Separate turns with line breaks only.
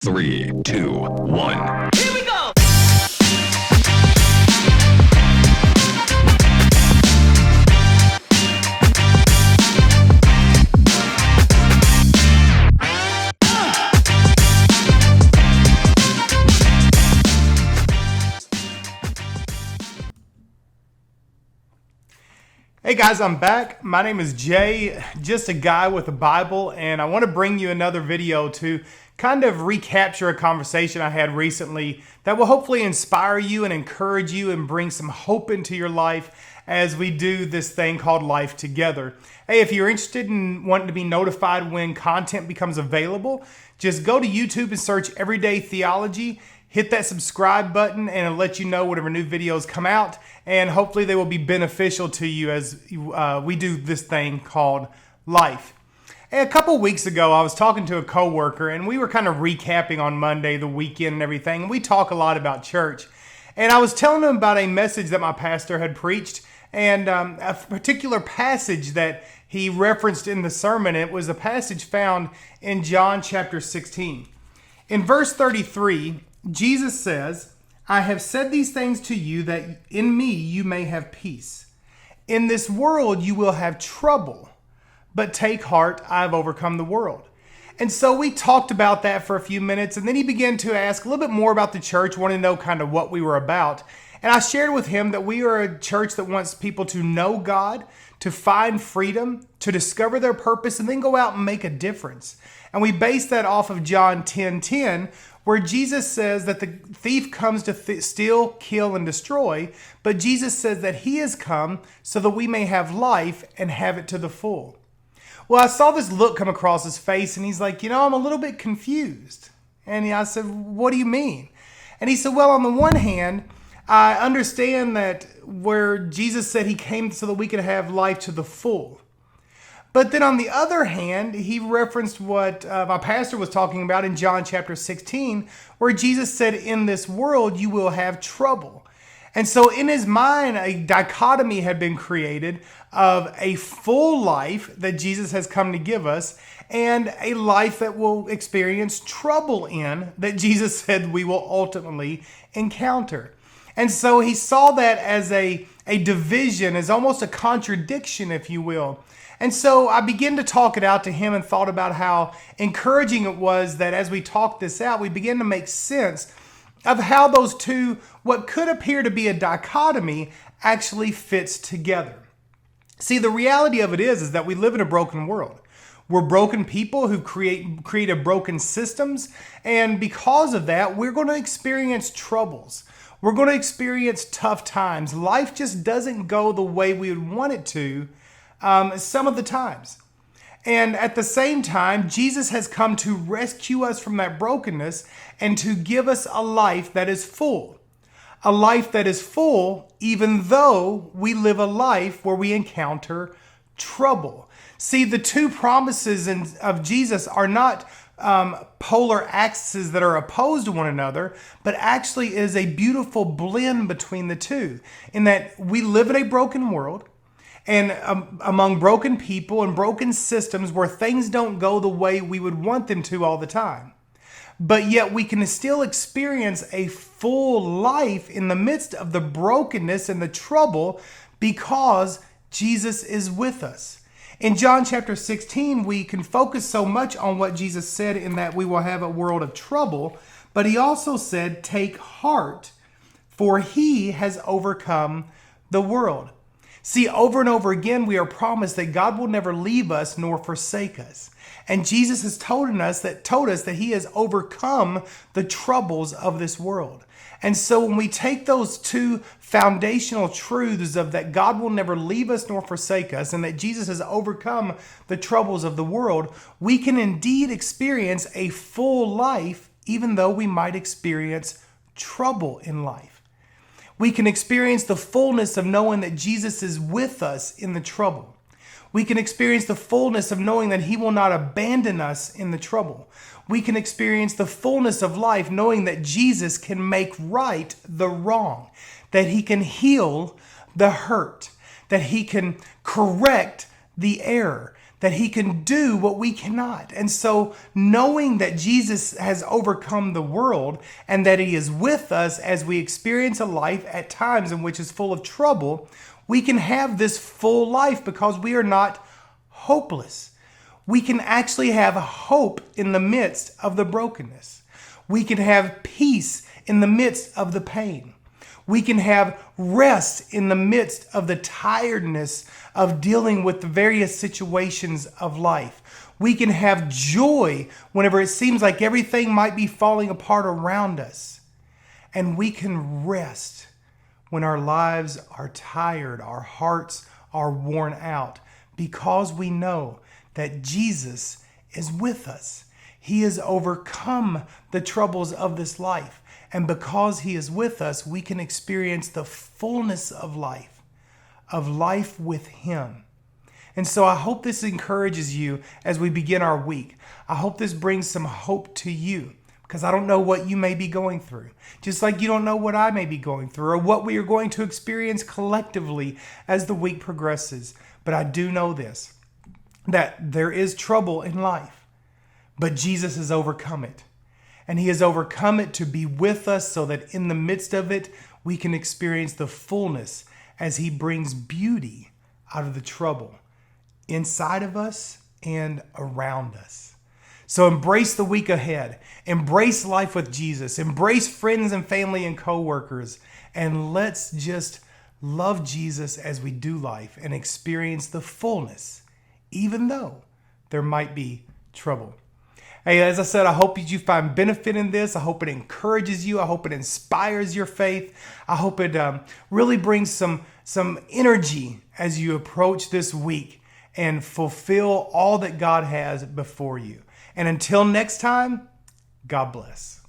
Three, two, one.
Here we go!
Hey guys, I'm back. My name is Jay, just a guy with a Bible, and I want to bring you another video to kind of recapture a conversation I had recently that will hopefully inspire you and encourage you and bring some hope into your life as we do this thing called life together. Hey, if you're interested in wanting to be notified when content becomes available, just go to YouTube and search Everyday Theology. Hit that subscribe button and it'll let you know whenever new videos come out, and hopefully they will be beneficial to you as we do this thing called life. And a couple weeks ago, I was talking to a coworker and we were kind of recapping on Monday, the weekend and everything. And we talk a lot about church. And I was telling him about a message that my pastor had preached, and a particular passage that he referenced in the sermon. It was a passage found in John chapter 16. In verse 33, Jesus says, "I have said these things to you that in me you may have peace. In this world you will have trouble, but take heart, I have overcome the world." And so we talked about that for a few minutes, and then he began to ask a little bit more about the church, wanting to know kind of what we were about. And I shared with him that we are a church that wants people to know God, to find freedom, to discover their purpose, and then go out and make a difference. And we base that off of John 10:10, where Jesus says that the thief comes to steal, kill, and destroy, but Jesus says that he has come so that we may have life and have it to the full. Well, I saw this look come across his face, and he's like, I'm a little bit confused. And I said, what do you mean? And he said, well, on the one hand, I understand that where Jesus said he came so that we could have life to the full. But then on the other hand, he referenced what my pastor was talking about in John chapter 16, where Jesus said, in this world you will have trouble. And so in his mind, a dichotomy had been created of a full life that Jesus has come to give us and a life that will experience trouble in that Jesus said we will ultimately encounter. And so he saw that as a division, as almost a contradiction, if you will. And so I began to talk it out to him and thought about how encouraging it was that as we talked this out, we began to make sense of how those two, what could appear to be a dichotomy, actually fits together. See, the reality of it is that we live in a broken world. We're broken people who created broken systems, and because of that, we're going to experience troubles. We're going to experience tough times. Life just doesn't go the way we would want it to some of the times. And at the same time, Jesus has come to rescue us from that brokenness and to give us a life that is full. A life that is full, even though we live a life where we encounter trouble. See, the two promises of Jesus are not polar axes that are opposed to one another, but actually is a beautiful blend between the two, in that we live in a broken world and among broken people and broken systems where things don't go the way we would want them to all the time. But yet we can still experience a full life in the midst of the brokenness and the trouble because Jesus is with us. In John chapter 16, we can focus so much on what Jesus said in that we will have a world of trouble, but he also said, take heart, for he has overcome the world. See, over and over again, we are promised that God will never leave us nor forsake us. And Jesus has told us that he has overcome the troubles of this world. And so when we take those two foundational truths of that God will never leave us nor forsake us and that Jesus has overcome the troubles of the world, we can indeed experience a full life even though we might experience trouble in life. We can experience the fullness of knowing that Jesus is with us in the trouble. We can experience the fullness of knowing that he will not abandon us in the trouble. We can experience the fullness of life knowing that Jesus can make right the wrong, that he can heal the hurt, that he can correct the error, that he can do what we cannot. And so knowing that Jesus has overcome the world and that he is with us as we experience a life at times in which is full of trouble, we can have this full life because we are not hopeless. We can actually have hope in the midst of the brokenness. We can have peace in the midst of the pain. We can have rest in the midst of the tiredness of dealing with the various situations of life. We can have joy whenever it seems like everything might be falling apart around us. And we can rest when our lives are tired, our hearts are worn out, because we know that Jesus is with us. He has overcome the troubles of this life. And because he is with us, we can experience the fullness of life with him. And so I hope this encourages you as we begin our week. I hope this brings some hope to you, because I don't know what you may be going through. Just like you don't know what I may be going through or what we are going to experience collectively as the week progresses. But I do know this, that there is trouble in life, but Jesus has overcome it. And he has overcome it to be with us so that in the midst of it, we can experience the fullness as he brings beauty out of the trouble inside of us and around us. So embrace the week ahead. Embrace life with Jesus. Embrace friends and family and coworkers. And let's just love Jesus as we do life and experience the fullness, even though there might be trouble. Hey, as I said, I hope that you find benefit in this. I hope it encourages you. I hope it inspires your faith. I hope it really brings some energy as you approach this week and fulfill all that God has before you. And until next time, God bless.